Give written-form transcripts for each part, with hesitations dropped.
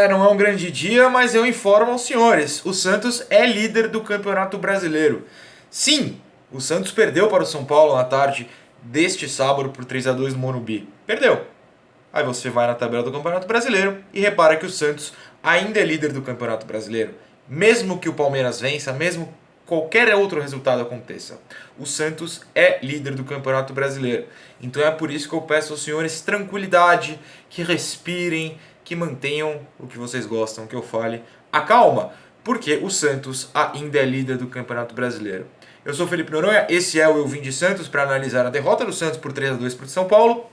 Não é um grande dia, mas eu informo aos senhores: o Santos é líder do Campeonato Brasileiro. Sim, o Santos perdeu para o São Paulo na tarde deste sábado por 3-2 no Morumbi. Perdeu. Aí você vai na tabela do Campeonato Brasileiro e repara que o Santos ainda é líder do Campeonato Brasileiro. Mesmo que o Palmeiras vença, mesmo qualquer outro resultado aconteça. O Santos é líder do Campeonato Brasileiro. Então é por isso que eu peço aos senhores tranquilidade, que respirem, que mantenham o que vocês gostam que eu fale. A calma, porque o Santos ainda é líder do Campeonato Brasileiro. Eu sou Felipe Noronha, esse é o Eu Vim de Santos para analisar a derrota do Santos por 3-2 para o São Paulo.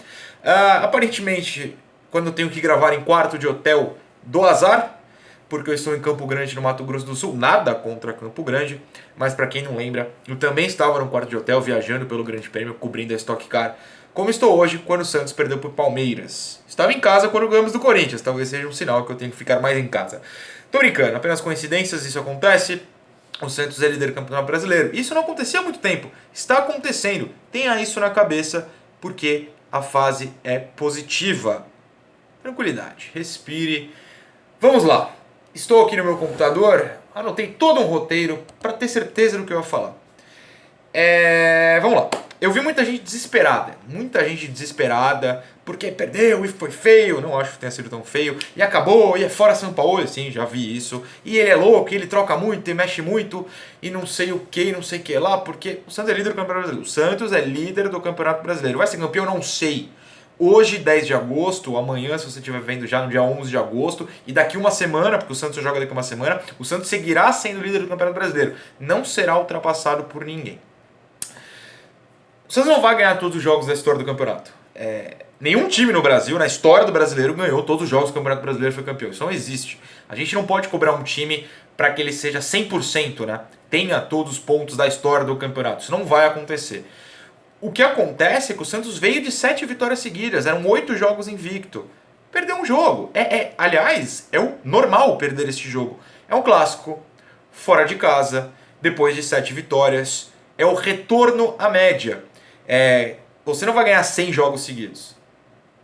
Aparentemente, quando eu tenho que gravar em quarto de hotel, do azar, porque eu estou em Campo Grande, no Mato Grosso do Sul. Nada contra Campo Grande, mas para quem não lembra, eu também estava no quarto de hotel viajando pelo Grande Prêmio, cobrindo a Stock Car, como estou hoje quando o Santos perdeu para o Palmeiras. Estava em casa quando ganhamos do Corinthians, talvez seja um sinal que eu tenho que ficar mais em casa. Tô brincando, apenas coincidências, isso acontece. O Santos é líder do Campeonato Brasileiro. Isso não acontecia há muito tempo, está acontecendo. Tenha isso na cabeça, porque a fase é positiva. Tranquilidade, respire. Vamos lá. Estou aqui no meu computador, anotei todo um roteiro para ter certeza do que eu ia falar. Vamos lá. Eu vi muita gente desesperada, porque perdeu e foi feio, não acho que tenha sido tão feio, e acabou, e é fora São Paulo, sim, já vi isso, e ele é louco, e ele troca muito, e mexe muito, e não sei o que, não sei o que lá, porque o Santos é líder do Campeonato Brasileiro. O Santos é líder do Campeonato Brasileiro. Vai ser campeão? Não sei. Hoje, 10 de agosto, amanhã, se você estiver vendo já no dia 11 de agosto, e daqui uma semana, porque o Santos joga daqui uma semana, o Santos seguirá sendo líder do Campeonato Brasileiro. Não será ultrapassado por ninguém. O Santos não vai ganhar todos os jogos da história do campeonato. Nenhum time no Brasil, na história do brasileiro, ganhou todos os jogos do Campeonato Brasileiro e foi campeão. Isso não existe. A gente não pode cobrar um time para que ele seja 100%, né? Tenha todos os pontos da história do campeonato. Isso não vai acontecer. O que acontece é que o Santos veio de 7 vitórias seguidas, eram 8 jogos invicto. Perdeu um jogo. Aliás, é o normal perder este jogo. É um clássico, fora de casa, depois de 7 vitórias. É o retorno à média. Você não vai ganhar 100 jogos seguidos.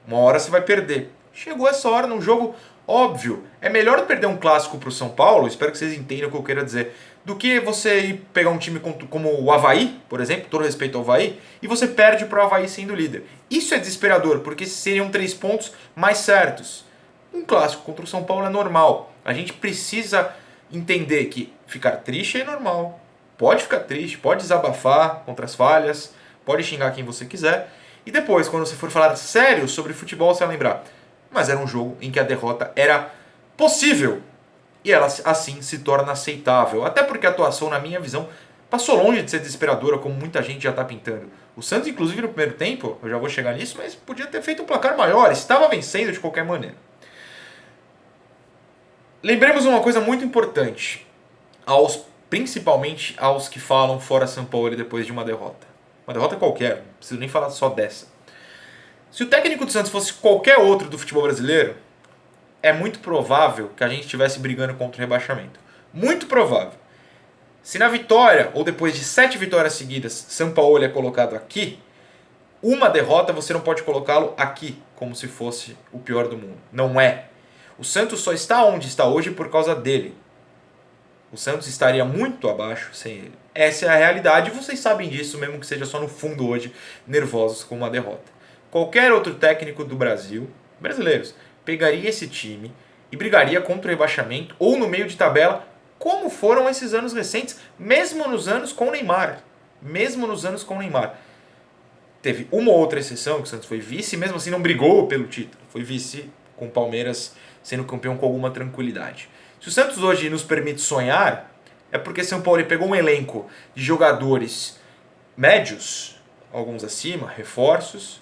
Uma hora você vai perder. Chegou essa hora num jogo óbvio. É melhor perder um clássico para o São Paulo, espero que vocês entendam o que eu quero dizer, do que você ir pegar um time como o Avaí, por exemplo, todo respeito ao Avaí, e você perde para o Avaí sendo líder. Isso é desesperador, porque seriam 3 pontos mais certos. Um clássico contra o São Paulo é normal. A gente precisa entender que ficar triste é normal. Pode ficar triste, pode desabafar contra as falhas, pode xingar quem você quiser. E depois, quando você for falar sério sobre futebol, você vai lembrar. Mas era um jogo em que a derrota era possível. E ela assim se torna aceitável. Até porque a atuação, na minha visão, passou longe de ser desesperadora, como muita gente já está pintando. O Santos, inclusive, no primeiro tempo, eu já vou chegar nisso, mas podia ter feito um placar maior. Estava vencendo de qualquer maneira. Lembremos uma coisa muito importante, principalmente aos que falam fora São Paulo depois de uma derrota. Uma derrota qualquer, não preciso nem falar só dessa. Se o técnico do Santos fosse qualquer outro do futebol brasileiro, é muito provável que a gente estivesse brigando contra o rebaixamento. Muito provável. Se na vitória, ou depois de 7 vitórias seguidas, São Paulo é colocado aqui, uma derrota você não pode colocá-lo aqui, como se fosse o pior do mundo. Não é. O Santos só está onde está hoje por causa dele. O Santos estaria muito abaixo sem ele. Essa é a realidade e vocês sabem disso, mesmo que seja só no fundo hoje, nervosos com uma derrota. Qualquer outro técnico do Brasil, brasileiros, pegaria esse time e brigaria contra o rebaixamento ou no meio de tabela, como foram esses anos recentes, mesmo nos anos com o Neymar. Mesmo nos anos com o Neymar. Teve uma ou outra exceção, que o Santos foi vice, e mesmo assim não brigou pelo título. Foi vice com o Palmeiras sendo campeão com alguma tranquilidade. Se o Santos hoje nos permite sonhar, é porque São Paulo pegou um elenco de jogadores médios, alguns acima, reforços,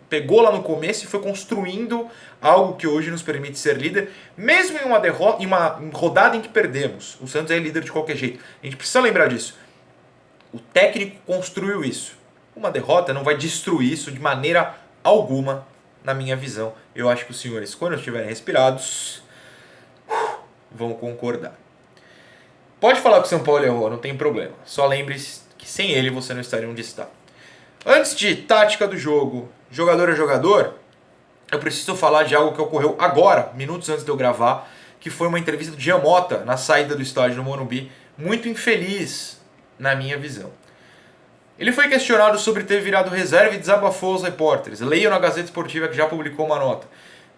pegou lá no começo e foi construindo algo que hoje nos permite ser líder, mesmo em uma derrota, em uma rodada em que perdemos. O Santos é líder de qualquer jeito. A gente precisa lembrar disso. O técnico construiu isso. Uma derrota não vai destruir isso de maneira alguma, na minha visão. Eu acho que os senhores, quando estiverem respirados, vão concordar. Pode falar que o São Paulo errou, não tem problema. Só lembre-se que sem ele você não estaria onde está. Antes de tática do jogo, jogador a jogador, eu preciso falar de algo que ocorreu agora, minutos antes de eu gravar, que foi uma entrevista do Jean Mota na saída do estádio do Morumbi, muito infeliz na minha visão. Ele foi questionado sobre ter virado reserva e desabafou aos repórteres. Leio na Gazeta Esportiva, que já publicou uma nota.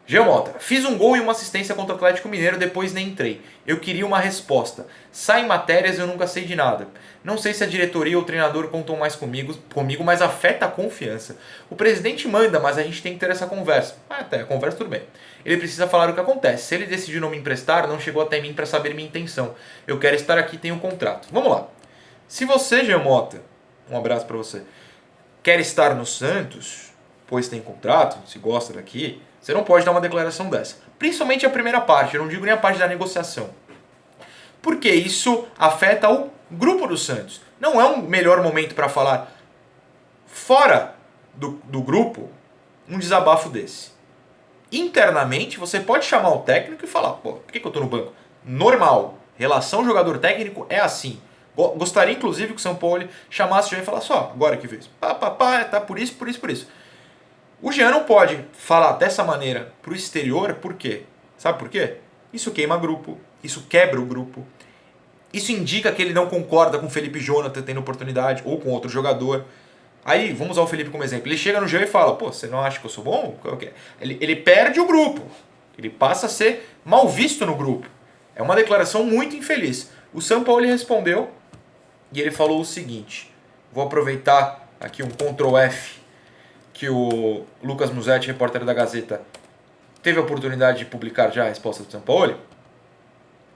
Jean Mota: fiz um gol e uma assistência contra o Atlético Mineiro, depois nem entrei. Eu queria uma resposta. Saem matérias e eu nunca sei de nada. Não sei se a diretoria ou o treinador contam mais comigo, mas afeta a confiança. O presidente manda, mas a gente tem que ter essa conversa. Até, a conversa tudo bem. Ele precisa falar o que acontece. Se ele decidiu não me emprestar, não chegou até mim para saber minha intenção. Eu quero estar aqui, tenho um contrato. Vamos lá. Se você, Jean Mota, um abraço para você, quer estar no Santos, pois tem contrato, se gosta daqui, você não pode dar uma declaração dessa. Principalmente a primeira parte, eu não digo nem a parte da negociação. Porque isso afeta o grupo do Santos. Não é um melhor momento para falar fora do grupo um desabafo desse. Internamente, você pode chamar o técnico e falar: pô, por que eu tô no banco? Normal. Relação jogador-técnico é assim. Gostaria, inclusive, que o São Paulo chamasse o Jean e falasse: ó, agora que fez. Tá por isso, por isso, por isso. O Jean não pode falar dessa maneira pro exterior, por quê? Sabe por quê? Isso queima grupo, isso quebra o grupo. Isso indica que ele não concorda com o Felipe Jonathan tendo oportunidade, ou com outro jogador. Aí, vamos usar o Felipe como exemplo. Ele chega no Jean e fala: pô, você não acha que eu sou bom? Ele perde o grupo. Ele passa a ser mal visto no grupo. É uma declaração muito infeliz. O São Paulo respondeu e ele falou o seguinte. Vou aproveitar aqui um Ctrl F que o Lucas Musetti, repórter da Gazeta, teve a oportunidade de publicar já a resposta do São Paulo.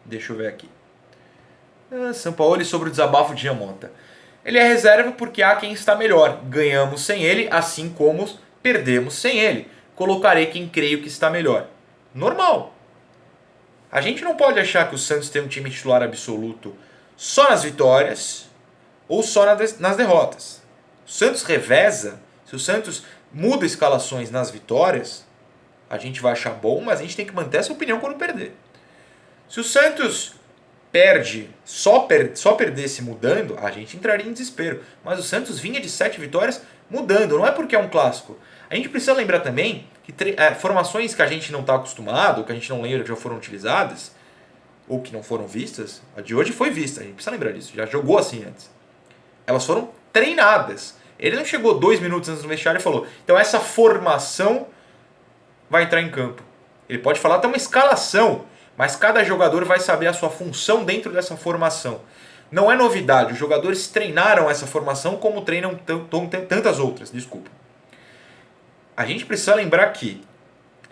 Deixa eu ver aqui. São Paulo sobre o desabafo de Jean Mota. Ele é reserva porque há quem está melhor. Ganhamos sem ele, assim como perdemos sem ele. Colocarei quem creio que está melhor. Normal. A gente não pode achar que o Santos tem um time titular absoluto só nas vitórias ou só nas derrotas. O Santos reveza. Se o Santos muda escalações nas vitórias, a gente vai achar bom, mas a gente tem que manter essa opinião quando perder. Se o Santos perde, só perdesse mudando, a gente entraria em desespero. Mas o Santos vinha de 7 vitórias mudando, não é porque é um clássico. A gente precisa lembrar também que formações que a gente não está acostumado, que a gente não lembra que já foram utilizadas, ou que não foram vistas, a de hoje foi vista, a gente precisa lembrar disso, já jogou assim antes. Elas foram treinadas. Ele não chegou 2 minutos antes do vestiário e falou: então essa formação vai entrar em campo. Ele pode falar até uma escalação, mas cada jogador vai saber a sua função dentro dessa formação. Não é novidade, os jogadores treinaram essa formação como treinam tantas outras, desculpa. A gente precisa lembrar que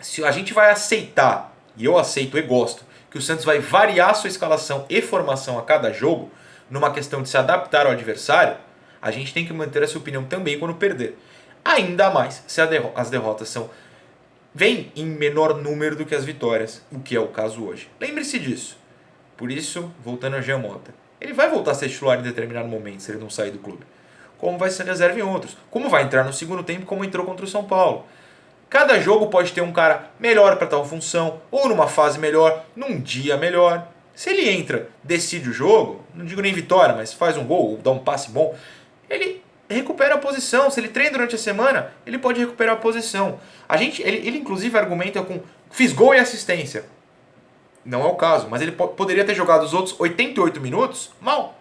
se a gente vai aceitar, e eu aceito e gosto, que o Santos vai variar sua escalação e formação a cada jogo, numa questão de se adaptar ao adversário, a gente tem que manter essa opinião também quando perder. Ainda mais se as derrotas vêm em menor número do que as vitórias, o que é o caso hoje. Lembre-se disso. Por isso, voltando a Jean Mota, ele vai voltar a ser titular em determinado momento se ele não sair do clube. Como vai ser reserva em outros. Como vai entrar no segundo tempo, como entrou contra o São Paulo. Cada jogo pode ter um cara melhor para tal função, ou numa fase melhor, num dia melhor. Se ele entra, decide o jogo, não digo nem vitória, mas faz um gol, ou dá um passe bom, ele recupera a posição. Se ele treina durante a semana, ele pode recuperar a posição. Ele inclusive argumenta com: fiz gol e assistência. Não é o caso, mas ele poderia ter jogado os outros 88 minutos mal.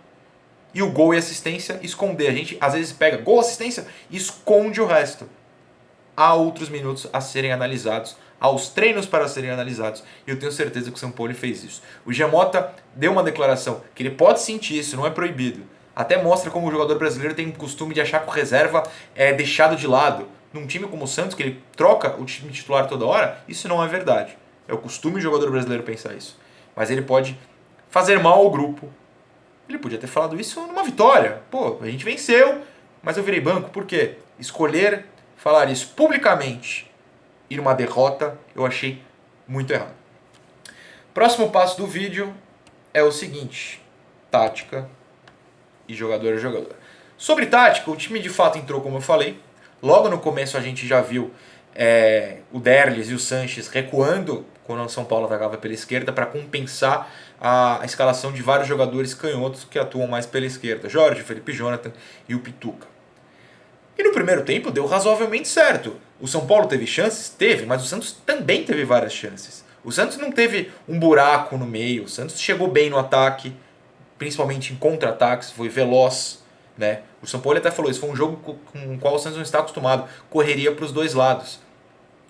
E o gol e assistência esconder. A gente às vezes pega gol, assistência e esconde o resto. Há outros minutos a serem analisados, há os treinos para serem analisados. E eu tenho certeza que o São Paulo fez isso. O Jean Mota deu uma declaração que ele pode sentir isso, não é proibido. Até mostra como o jogador brasileiro tem o costume de achar que o reserva é deixado de lado. Num time como o Santos, que ele troca o time titular toda hora, isso não é verdade. É o costume do jogador brasileiro pensar isso. Mas ele pode fazer mal ao grupo. Ele podia ter falado isso numa vitória. Pô, a gente venceu, mas eu virei banco. Por quê? Escolher falar isso publicamente e numa derrota, eu achei muito errado. Próximo passo do vídeo é o seguinte: tática e jogador a jogador. Sobre tática, o time de fato entrou, como eu falei. Logo no começo a gente já viu o Derlis e o Sanches recuando quando o São Paulo atacava pela esquerda para compensar a escalação de vários jogadores canhotos que atuam mais pela esquerda. Jorge, Felipe Jonathan e o Pituca. E no primeiro tempo deu razoavelmente certo. O São Paulo teve chances? Teve, mas o Santos também teve várias chances. O Santos não teve um buraco no meio, o Santos chegou bem no ataque, principalmente em contra-ataques, foi veloz, né? O São Paulo até falou, isso foi um jogo com o qual o Santos não está acostumado, correria para os dois lados.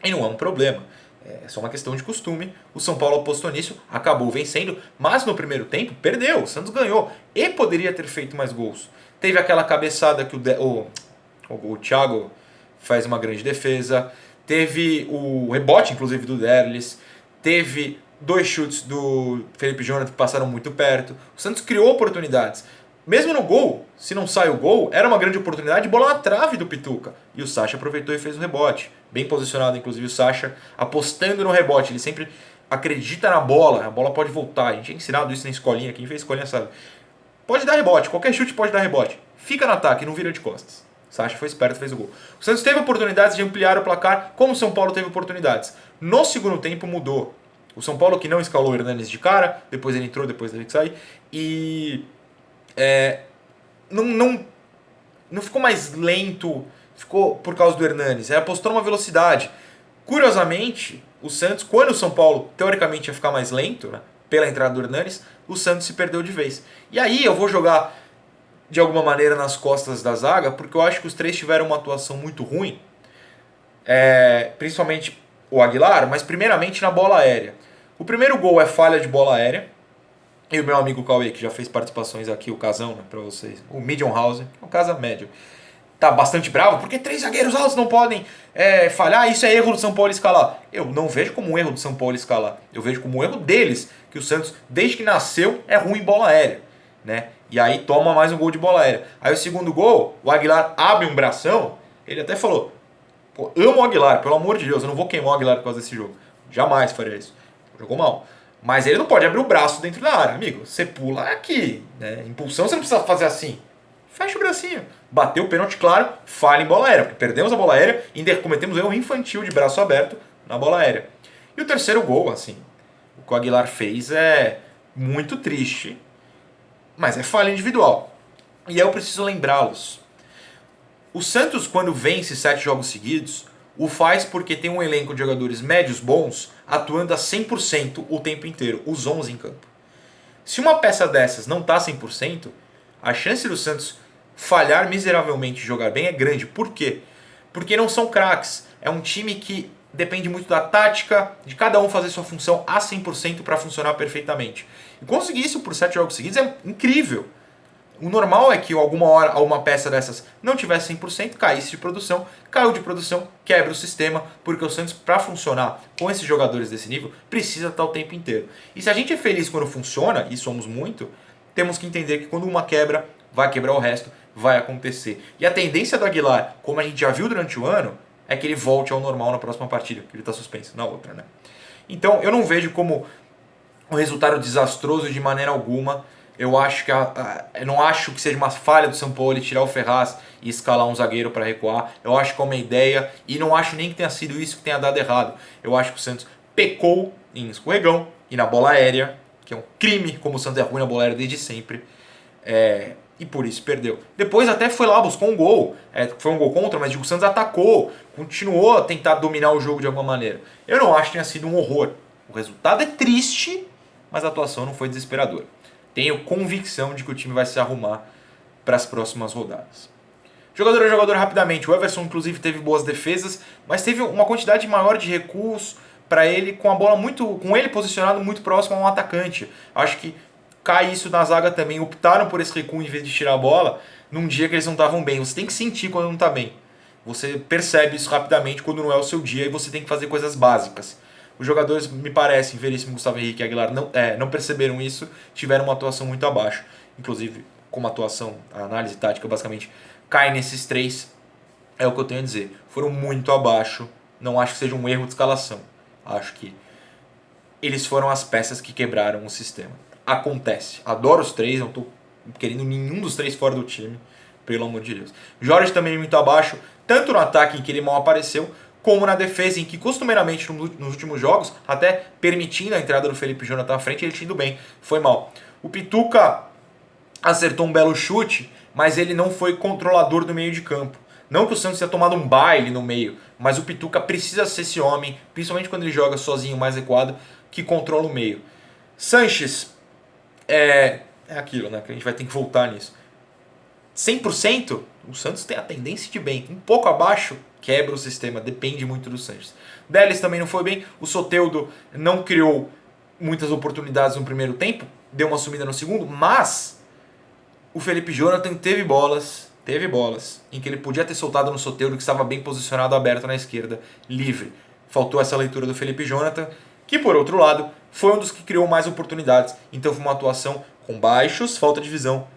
E não é um problema, é só uma questão de costume. O São Paulo apostou nisso, acabou vencendo, mas no primeiro tempo perdeu, o Santos ganhou e poderia ter feito mais gols. Teve aquela cabeçada que o Thiago faz uma grande defesa, teve o rebote inclusive do Derlis, teve 2 chutes do Felipe Jonathan que passaram muito perto. O Santos criou oportunidades. Mesmo no gol, se não sai o gol, era uma grande oportunidade, bola na trave do Pituca. E o Sacha aproveitou e fez o rebote. Bem posicionado, inclusive, o Sacha, apostando no rebote. Ele sempre acredita na bola, a bola pode voltar. A gente tinha ensinado isso na escolinha, quem fez escolinha sabe. Pode dar rebote, qualquer chute pode dar rebote. Fica no ataque, não vira de costas. O Sacha foi esperto, fez o gol. O Santos teve oportunidades de ampliar o placar, como o São Paulo teve oportunidades. No segundo tempo mudou. O São Paulo que não escalou o Hernanes de cara, depois ele entrou, depois teve que sair. E não ficou mais lento, ficou por causa do Hernanes. Ele apostou numa velocidade. Curiosamente, o Santos, quando o São Paulo teoricamente ia ficar mais lento, né, pela entrada do Hernanes, o Santos se perdeu de vez. E aí eu vou jogar de alguma maneira nas costas da zaga, porque eu acho que os três tiveram uma atuação muito ruim, principalmente o Aguilar, mas primeiramente na bola aérea. O primeiro gol é falha de bola aérea, e o meu amigo Cauê, que já fez participações aqui, o Casão, né, pra vocês, o Medium House, o Casa Médio, tá bastante bravo, porque 3 zagueiros altos não podem falhar, isso é erro do São Paulo escalar. Eu não vejo como um erro do São Paulo escalar, eu vejo como um erro deles, que o Santos, desde que nasceu, é ruim em bola aérea, né? E aí toma mais um gol de bola aérea. Aí o segundo gol, o Aguilar abre um bração, ele até falou, pô, amo o Aguilar, pelo amor de Deus, eu não vou queimar o Aguilar por causa desse jogo. Jamais faria isso. Jogou mal. Mas ele não pode abrir o braço dentro da área, amigo. Você pula aqui, né? Impulsão você não precisa fazer assim. Fecha o bracinho. Bateu o pênalti, claro, falha em bola aérea, porque perdemos a bola aérea e ainda cometemos um erro infantil de braço aberto na bola aérea. E o terceiro gol, assim, o que o Aguilar fez é muito triste, mas é falha individual. E eu preciso lembrá-los. O Santos, quando vence 7 jogos seguidos, o faz porque tem um elenco de jogadores médios bons atuando a 100% o tempo inteiro, os 11 em campo. Se uma peça dessas não está 100%, a chance do Santos falhar miseravelmente e jogar bem é grande. Por quê? Porque não são craques. É um time que depende muito da tática, de cada um fazer sua função a 100% para funcionar perfeitamente. E conseguir isso por 7 jogos seguidos é incrível. O normal é que alguma hora uma peça dessas não tivesse 100%, caísse de produção, caiu de produção, quebra o sistema, porque o Santos, para funcionar com esses jogadores desse nível, precisa estar o tempo inteiro. E se a gente é feliz quando funciona, e somos muito, temos que entender que quando uma quebra, vai quebrar o resto, vai acontecer. E a tendência do Aguilar, como a gente já viu durante o ano, é que ele volte ao normal na próxima partida, que ele está suspenso na outra, né? Então eu não vejo como um resultado desastroso de maneira alguma. Eu acho que eu não acho que seja uma falha do São Paulo tirar o Ferraz e escalar um zagueiro para recuar. Eu acho que é uma ideia e não acho nem que tenha sido isso que tenha dado errado. Eu acho que o Santos pecou em escorregão e na bola aérea, que é um crime, como o Santos é ruim na bola aérea desde sempre. E por isso perdeu. Depois até foi lá, buscou um gol. Foi um gol contra, mas o Santos atacou, continuou a tentar dominar o jogo de alguma maneira. Eu não acho que tenha sido um horror. O resultado é triste, mas a atuação não foi desesperadora. Tenho convicção de que o time vai se arrumar para as próximas rodadas. Jogador a jogador rapidamente. O Everson, inclusive, teve boas defesas, mas teve uma quantidade maior de recuos para ele, com a bola com ele posicionado muito próximo a um atacante. Acho que cai isso na zaga também. Optaram por esse recuo em vez de tirar a bola num dia que eles não estavam bem. Você tem que sentir quando não está bem. Você percebe isso rapidamente quando não é o seu dia e você tem que fazer coisas básicas. Os jogadores, me parecem, Veríssimo, Gustavo Henrique e Aguilar, não perceberam isso, tiveram uma atuação muito abaixo. Inclusive, como atuação, a análise tática basicamente cai nesses 3, é o que eu tenho a dizer. Foram muito abaixo, não acho que seja um erro de escalação. Acho que eles foram as peças que quebraram o sistema. Acontece. Adoro os 3, não estou querendo nenhum dos 3 fora do time, pelo amor de Deus. Jorge também muito abaixo, tanto no ataque em que ele mal apareceu, como na defesa, em que costumeiramente nos últimos jogos, até permitindo a entrada do Felipe Jonathan à frente, ele tinha ido bem, foi mal. O Pituca acertou um belo chute, mas ele não foi controlador do meio de campo. Não que o Santos tenha tomado um baile no meio, mas o Pituca precisa ser esse homem, principalmente quando ele joga sozinho, mais recuado, que controla o meio. Sanches é aquilo, né? Que a gente vai ter que voltar nisso. 100%, o Santos tem a tendência de bem. Um pouco abaixo, quebra o sistema, depende muito do Sanches. Delis também não foi bem, o Soteldo não criou muitas oportunidades no primeiro tempo, deu uma sumida no segundo, mas o Felipe Jonathan teve bolas em que ele podia ter soltado no Soteldo, que estava bem posicionado, aberto na esquerda, livre. Faltou essa leitura do Felipe Jonathan, que por outro lado foi um dos que criou mais oportunidades. Então foi uma atuação com baixos, falta de visão,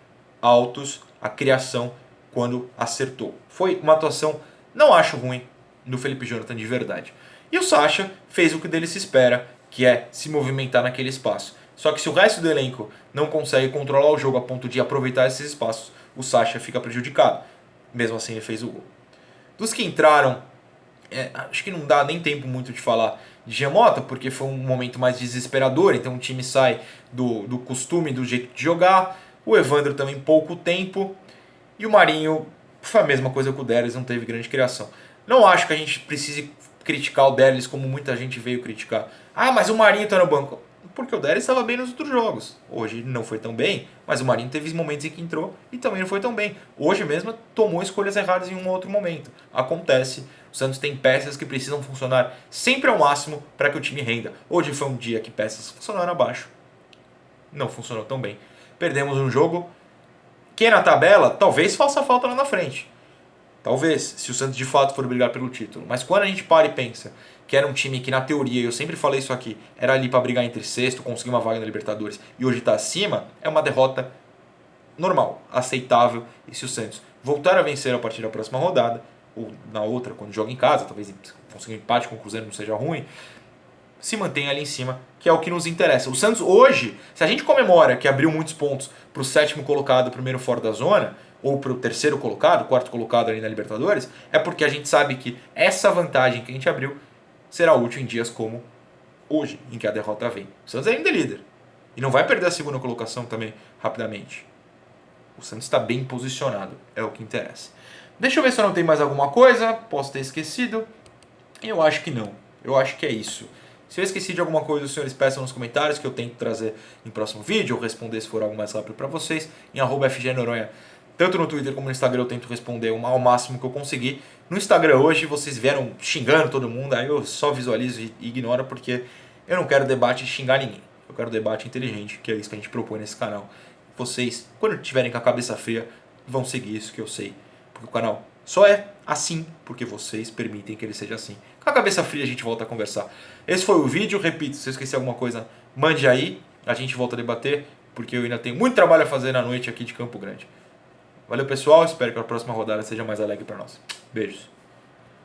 altos, a criação quando acertou. Foi uma atuação, não acho ruim, do Felipe Jonathan de verdade. E o Sacha fez o que dele se espera, que é se movimentar naquele espaço. Só que se o resto do elenco não consegue controlar o jogo a ponto de aproveitar esses espaços, o Sacha fica prejudicado. Mesmo assim ele fez o gol. Dos que entraram, acho que não dá nem tempo muito de falar de Giamota, porque foi um momento mais desesperador, então o time sai do costume, do jeito de jogar. O Evandro também pouco tempo. E o Marinho foi a mesma coisa que o Delis, não teve grande criação. Não acho que a gente precise criticar o Delis como muita gente veio criticar. Ah, mas o Marinho tá no banco. Porque o Delis estava bem nos outros jogos. Hoje não foi tão bem, mas o Marinho teve momentos em que entrou e também não foi tão bem. Hoje mesmo tomou escolhas erradas em um outro momento. Acontece. O Santos tem peças que precisam funcionar sempre ao máximo para que o time renda. Hoje foi um dia que peças funcionaram abaixo. Não funcionou tão bem. Perdemos um jogo que na tabela talvez faça falta lá na frente. Talvez, se o Santos de fato for brigar pelo título. Mas quando a gente para e pensa que era um time que na teoria, eu sempre falei isso aqui, era ali para brigar entre sexto, conseguir uma vaga na Libertadores e hoje está acima, é uma derrota normal, aceitável. E se o Santos voltar a vencer a partir da próxima rodada, ou na outra, quando joga em casa, talvez conseguir um empate com o Cruzeiro não seja ruim, se mantém ali em cima, que é o que nos interessa. O Santos hoje, se a gente comemora que abriu muitos pontos para o sétimo colocado, primeiro fora da zona, ou para o terceiro colocado, quarto colocado ali na Libertadores, é porque a gente sabe que essa vantagem que a gente abriu será útil em dias como hoje, em que a derrota vem. O Santos ainda é líder. E não vai perder a segunda colocação também rapidamente. O Santos está bem posicionado, é o que interessa. Deixa eu ver se eu não tenho mais alguma coisa, posso ter esquecido. Eu acho que não, eu acho que é isso. Se eu esqueci de alguma coisa, os senhores peçam nos comentários que eu tento trazer em próximo vídeo, ou responder se for algo mais rápido para vocês, em @FGNoronha. Tanto no Twitter como no Instagram eu tento responder ao máximo que eu conseguir. No Instagram hoje vocês vieram xingando todo mundo, aí eu só visualizo e ignoro porque eu não quero debate e xingar ninguém. Eu quero debate inteligente, que é isso que a gente propõe nesse canal. Vocês, quando tiverem com a cabeça fria, vão seguir isso que eu sei. Porque o canal só é assim porque vocês permitem que ele seja assim. Com a cabeça fria a gente volta a conversar. Esse foi o vídeo, repito, se eu esqueci alguma coisa, mande aí, a gente volta a debater, porque eu ainda tenho muito trabalho a fazer na noite aqui de Campo Grande. Valeu pessoal, espero que a próxima rodada seja mais alegre para nós. Beijos.